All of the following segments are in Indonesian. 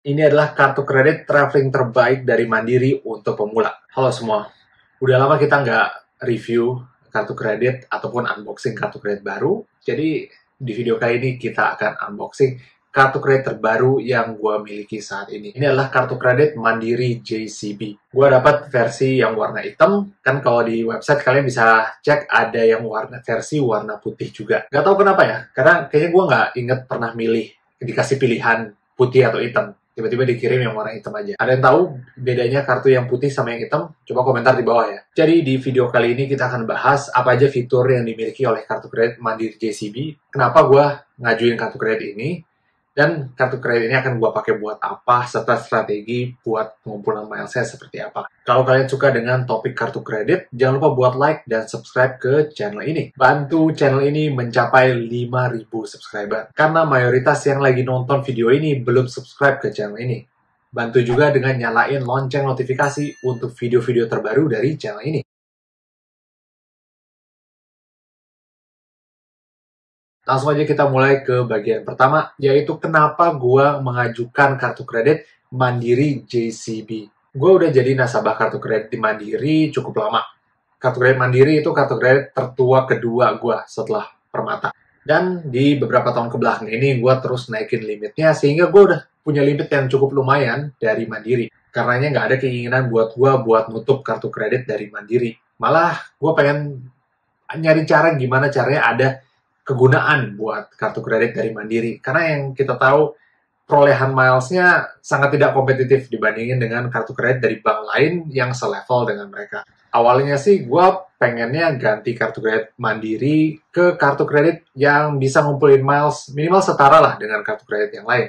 Ini adalah kartu kredit traveling terbaik dari Mandiri untuk pemula. Halo semua, udah lama kita nggak review kartu kredit ataupun unboxing kartu kredit baru. Jadi di video kali ini kita akan unboxing kartu kredit terbaru yang gue miliki saat ini. Ini adalah kartu kredit Mandiri JCB. Gue dapat versi yang warna hitam. Kan kalau di website kalian bisa cek ada yang versi warna putih juga. Gak tahu kenapa ya, karena kayaknya gue nggak inget pernah dikasih pilihan putih atau hitam. Tiba-tiba dikirim yang warna hitam aja. Ada yang tahu bedanya kartu yang putih sama yang hitam? Coba komentar di bawah ya. Jadi di video kali ini kita akan bahas apa aja fitur yang dimiliki oleh kartu kredit Mandiri JCB. Kenapa gue ngajuin kartu kredit ini? Dan kartu kredit ini akan gue pakai buat apa, serta strategi buat pengumpulan milesnya seperti apa. Kalau kalian suka dengan topik kartu kredit, jangan lupa buat like dan subscribe ke channel ini. Bantu channel ini mencapai 5.000 subscriber. Karena mayoritas yang lagi nonton video ini belum subscribe ke channel ini. Bantu juga dengan nyalain lonceng notifikasi untuk video-video terbaru dari channel ini. Langsung aja kita mulai ke bagian pertama, yaitu kenapa gue mengajukan kartu kredit Mandiri JCB. Gue udah jadi nasabah kartu kredit di Mandiri cukup lama. Kartu kredit Mandiri itu kartu kredit tertua kedua gue setelah Permata. Dan di beberapa tahun kebelakang ini gue terus naikin limitnya, sehingga gue udah punya limit yang cukup lumayan dari Mandiri. Karenanya nggak ada keinginan buat gue buat nutup kartu kredit dari Mandiri. Malah gue pengen nyari cara gimana caranya ada kegunaan buat kartu kredit dari Mandiri. Karena yang kita tahu, perolehan milesnya sangat tidak kompetitif dibandingin dengan kartu kredit dari bank lain yang selevel dengan mereka. Awalnya sih gue pengennya ganti kartu kredit Mandiri ke kartu kredit yang bisa ngumpulin miles minimal setara lah dengan kartu kredit yang lain.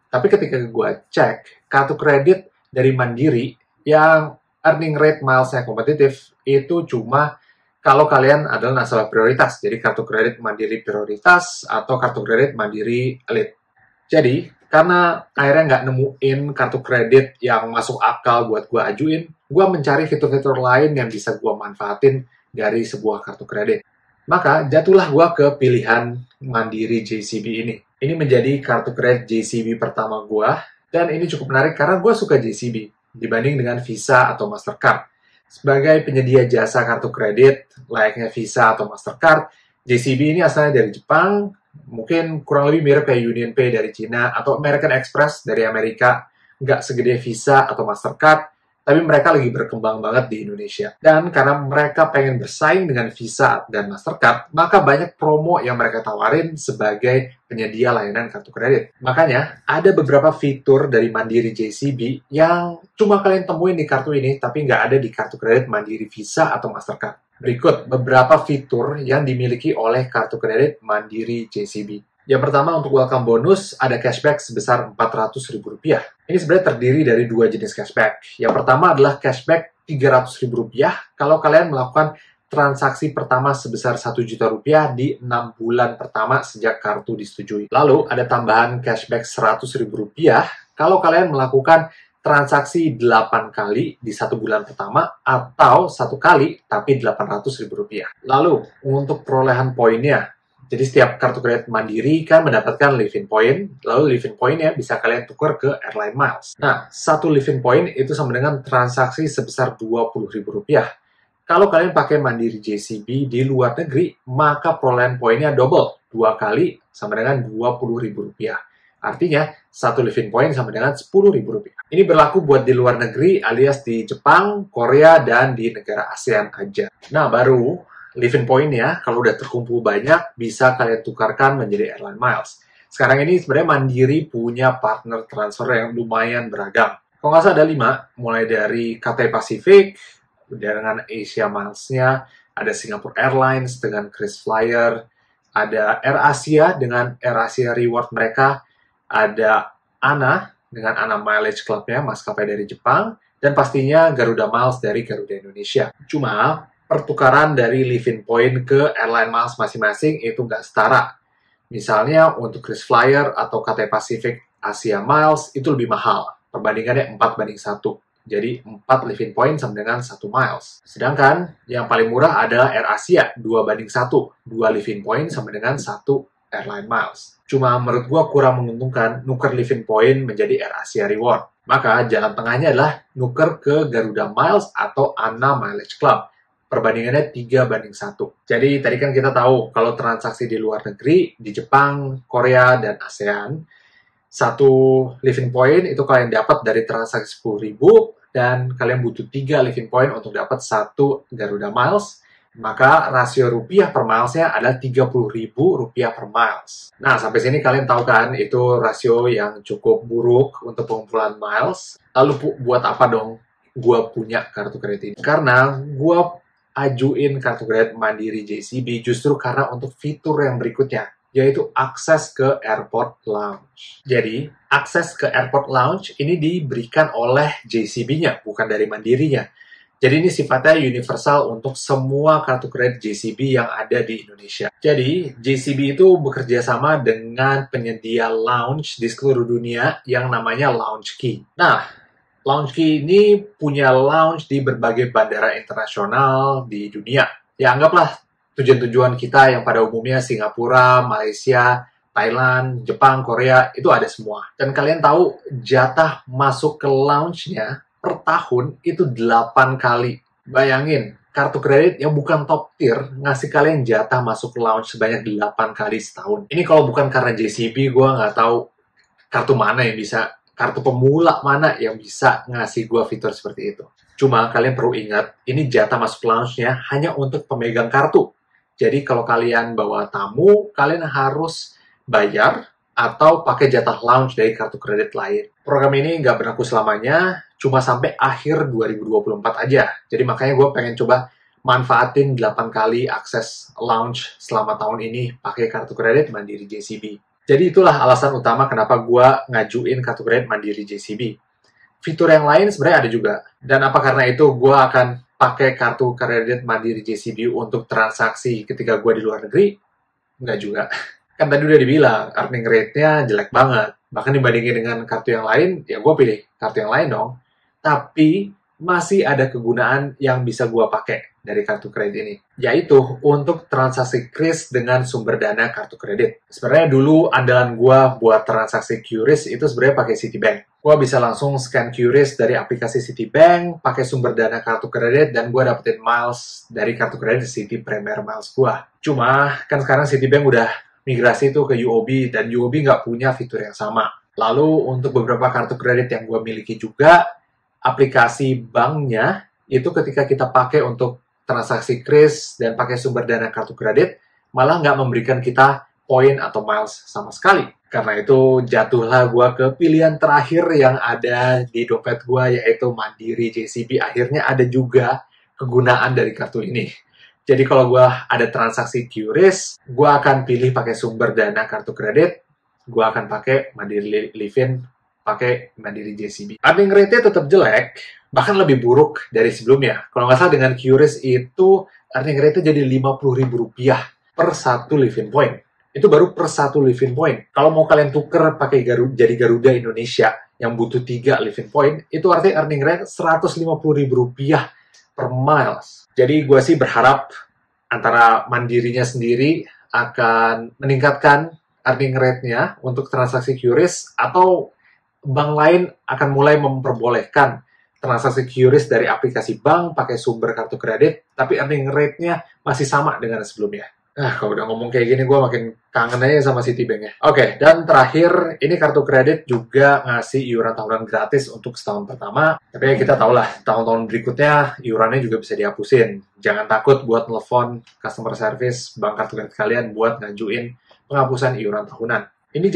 Tapi ketika gue cek, kartu kredit dari Mandiri yang earning rate milesnya kompetitif itu cuma kalau kalian adalah nasabah prioritas, jadi kartu kredit Mandiri prioritas atau kartu kredit Mandiri elite. Jadi, karena akhirnya nggak nemuin kartu kredit yang masuk akal buat gue ajuin, gue mencari fitur-fitur lain yang bisa gue manfaatin dari sebuah kartu kredit. Maka, jatuhlah gue ke pilihan Mandiri JCB ini. Ini menjadi kartu kredit JCB pertama gue, dan ini cukup menarik karena gue suka JCB dibanding dengan Visa atau Mastercard. Sebagai penyedia jasa kartu kredit, layaknya Visa atau Mastercard, JCB ini asalnya dari Jepang, mungkin kurang lebih mirip kayak UnionPay dari Cina, atau American Express dari Amerika, nggak segede Visa atau Mastercard, tapi mereka lagi berkembang banget di Indonesia. Dan karena mereka pengen bersaing dengan Visa dan Mastercard, maka banyak promo yang mereka tawarin sebagai penyedia layanan kartu kredit. Makanya, ada beberapa fitur dari Mandiri JCB yang cuma kalian temuin di kartu ini, tapi nggak ada di kartu kredit Mandiri Visa atau Mastercard. Berikut beberapa fitur yang dimiliki oleh kartu kredit Mandiri JCB. Yang pertama, untuk welcome bonus, ada cashback sebesar Rp400.000. Ini sebenarnya terdiri dari dua jenis cashback. Yang pertama adalah cashback Rp300.000 kalau kalian melakukan transaksi pertama sebesar Rp1 juta di 6 bulan pertama sejak kartu disetujui. Lalu, ada tambahan cashback Rp100.000 kalau kalian melakukan transaksi 8 kali di 1 bulan pertama atau 1 kali tapi Rp800.000. Lalu, untuk perolehan poinnya, jadi setiap kartu kredit Mandiri kan mendapatkan live-in point, lalu live-in point-nya bisa kalian tukar ke airline miles. Nah, satu live-in point itu sama dengan transaksi sebesar Rp20.000. Kalau kalian pakai Mandiri JCB di luar negeri, maka perolehan poinnya double, 2 kali sama dengan Rp20.000. Artinya, satu live-in point sama dengan Rp10.000. Ini berlaku buat di luar negeri alias di Jepang, Korea, dan di negara ASEAN aja. Nah, baru live-in point-nya, kalau udah terkumpul banyak, bisa kalian tukarkan menjadi airline miles. Sekarang ini sebenarnya Mandiri punya partner transfer yang lumayan beragam. Kalau nggak salah ada 5, mulai dari Cathay Pacific, dengan Asia Miles-nya, ada Singapore Airlines dengan KrisFlyer, ada AirAsia dengan AirAsia Reward mereka, ada ANA dengan ANA Mileage Club-nya, maskapai dari Jepang, dan pastinya Garuda Miles dari Garuda Indonesia. Cuma, pertukaran dari live-in point ke airline miles masing-masing itu nggak setara. Misalnya untuk KrisFlyer atau Cathay Pacific Asia Miles itu lebih mahal. Perbandingannya 4:1. Jadi 4 live-in point sama dengan 1 miles. Sedangkan yang paling murah adalah AirAsia 2:1. 2 live-in point sama dengan 1 Airline Miles. Cuma menurut gue kurang menguntungkan nuker living point menjadi AirAsia Reward. Maka jalan tengahnya adalah nuker ke Garuda Miles atau ANA Mileage Club. Perbandingannya 3:1. Jadi tadi kan kita tahu kalau transaksi di luar negeri, di Jepang, Korea, dan ASEAN, satu living point itu kalian dapat dari transaksi 10.000 dan kalian butuh 3 living point untuk dapat 1 Garuda Miles. Maka rasio rupiah per milesnya adalah 30.000 rupiah per miles. Nah, sampai sini kalian tahu kan, itu rasio yang cukup buruk untuk pengumpulan miles. Lalu buat apa dong gua punya kartu kredit ini? Karena gua ajuin kartu kredit Mandiri JCB justru karena untuk fitur yang berikutnya, yaitu akses ke airport lounge. Jadi, akses ke airport lounge ini diberikan oleh JCB-nya, bukan dari Mandirinya. Jadi ini sifatnya universal untuk semua kartu kredit JCB yang ada di Indonesia. Jadi JCB itu bekerja sama dengan penyedia lounge di seluruh dunia yang namanya Lounge Key. Nah, Lounge Key ini punya lounge di berbagai bandara internasional di dunia. Ya anggaplah tujuan-tujuan kita yang pada umumnya Singapura, Malaysia, Thailand, Jepang, Korea, itu ada semua. Dan kalian tahu jatah masuk ke lounge-nya per tahun itu 8 kali. Bayangin, kartu kredit yang bukan top tier ngasih kalian jatah masuk lounge sebanyak 8 kali setahun. Ini kalau bukan karena JCB, gue nggak tahu kartu mana yang bisa, kartu pemula mana yang bisa ngasih gue fitur seperti itu. Cuma kalian perlu ingat, ini jatah masuk lounge-nya hanya untuk pemegang kartu. Jadi kalau kalian bawa tamu, kalian harus bayar atau pakai jatah lounge dari kartu kredit lain. Program ini nggak berlaku selamanya, cuma sampai akhir 2024 aja. Jadi makanya gue pengen coba manfaatin 8 kali akses lounge selama tahun ini pakai kartu kredit Mandiri JCB. Jadi itulah alasan utama kenapa gue ngajuin kartu kredit Mandiri JCB. Fitur yang lain sebenarnya ada juga. Dan apa karena itu gue akan pakai kartu kredit Mandiri JCB untuk transaksi ketika gue di luar negeri? Nggak juga. Kan tadi udah dibilang, earning rate-nya jelek banget. Bahkan dibandingin dengan kartu yang lain, ya gue pilih kartu yang lain dong. Tapi masih ada kegunaan yang bisa gue pakai dari kartu kredit ini, yaitu untuk transaksi kris dengan sumber dana kartu kredit. Sebenarnya dulu andalan gue buat transaksi QRIS itu sebenarnya pakai Citibank. Gue bisa langsung scan QRIS dari aplikasi Citibank, pakai sumber dana kartu kredit, dan gue dapetin miles dari kartu kredit Citi Premier Miles gue. Cuma, kan sekarang Citibank udah migrasi itu ke UOB, dan UOB nggak punya fitur yang sama. Lalu, untuk beberapa kartu kredit yang gue miliki juga, aplikasi banknya itu ketika kita pakai untuk transaksi kris dan pakai sumber dana kartu kredit, malah nggak memberikan kita poin atau miles sama sekali. Karena itu jatuhlah gue ke pilihan terakhir yang ada di dompet gue, yaitu Mandiri JCB. Akhirnya ada juga kegunaan dari kartu ini. Jadi kalau gue ada transaksi QRIS, gue akan pilih pakai sumber dana kartu kredit, gue akan pakai Mandiri Livin, pakai Mandiri JCB. Earning rate-nya tetap jelek, bahkan lebih buruk dari sebelumnya. Kalau nggak salah dengan QRIS itu earning rate-nya jadi Rp50.000 per 1 living point. Itu baru per 1 living point. Kalau mau kalian tuker pakai jadi Garuda Indonesia yang butuh 3 living point, itu artinya earning rate Rp150.000 per miles. Jadi gue sih berharap antara Mandirinya sendiri akan meningkatkan earning rate-nya untuk transaksi QRIS, atau bank lain akan mulai memperbolehkan transaksi QRIS dari aplikasi bank pakai sumber kartu kredit, tapi earning rate-nya masih sama dengan sebelumnya. Kalau udah ngomong kayak gini, gue makin kangen aja sama Citibank ya. Oke, dan terakhir, ini kartu kredit juga ngasih iuran tahunan gratis untuk setahun pertama. Tapi kita tahu lah, tahun-tahun berikutnya iurannya juga bisa dihapusin. Jangan takut buat telepon customer service bank kartu kredit kalian buat ngajuin penghapusan iuran tahunan. Ini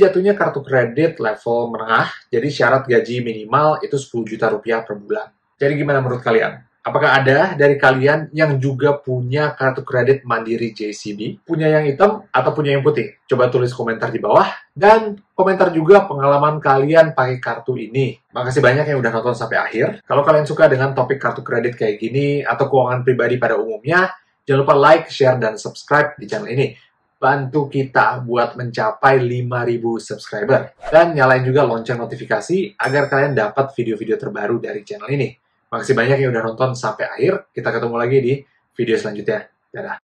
jatuhnya kartu kredit level menengah, jadi syarat gaji minimal itu 10 juta rupiah per bulan. Jadi gimana menurut kalian? Apakah ada dari kalian yang juga punya kartu kredit Mandiri JCB? Punya yang hitam atau punya yang putih? Coba tulis komentar di bawah. Dan komentar juga pengalaman kalian pakai kartu ini. Makasih banyak yang udah nonton sampai akhir. Kalau kalian suka dengan topik kartu kredit kayak gini, atau keuangan pribadi pada umumnya, jangan lupa like, share, dan subscribe di channel ini. Bantu kita buat mencapai 5.000 subscriber. Dan nyalain juga lonceng notifikasi agar kalian dapat video-video terbaru dari channel ini. Makasih banyak yang udah nonton sampai akhir. Kita ketemu lagi di video selanjutnya. Dadah.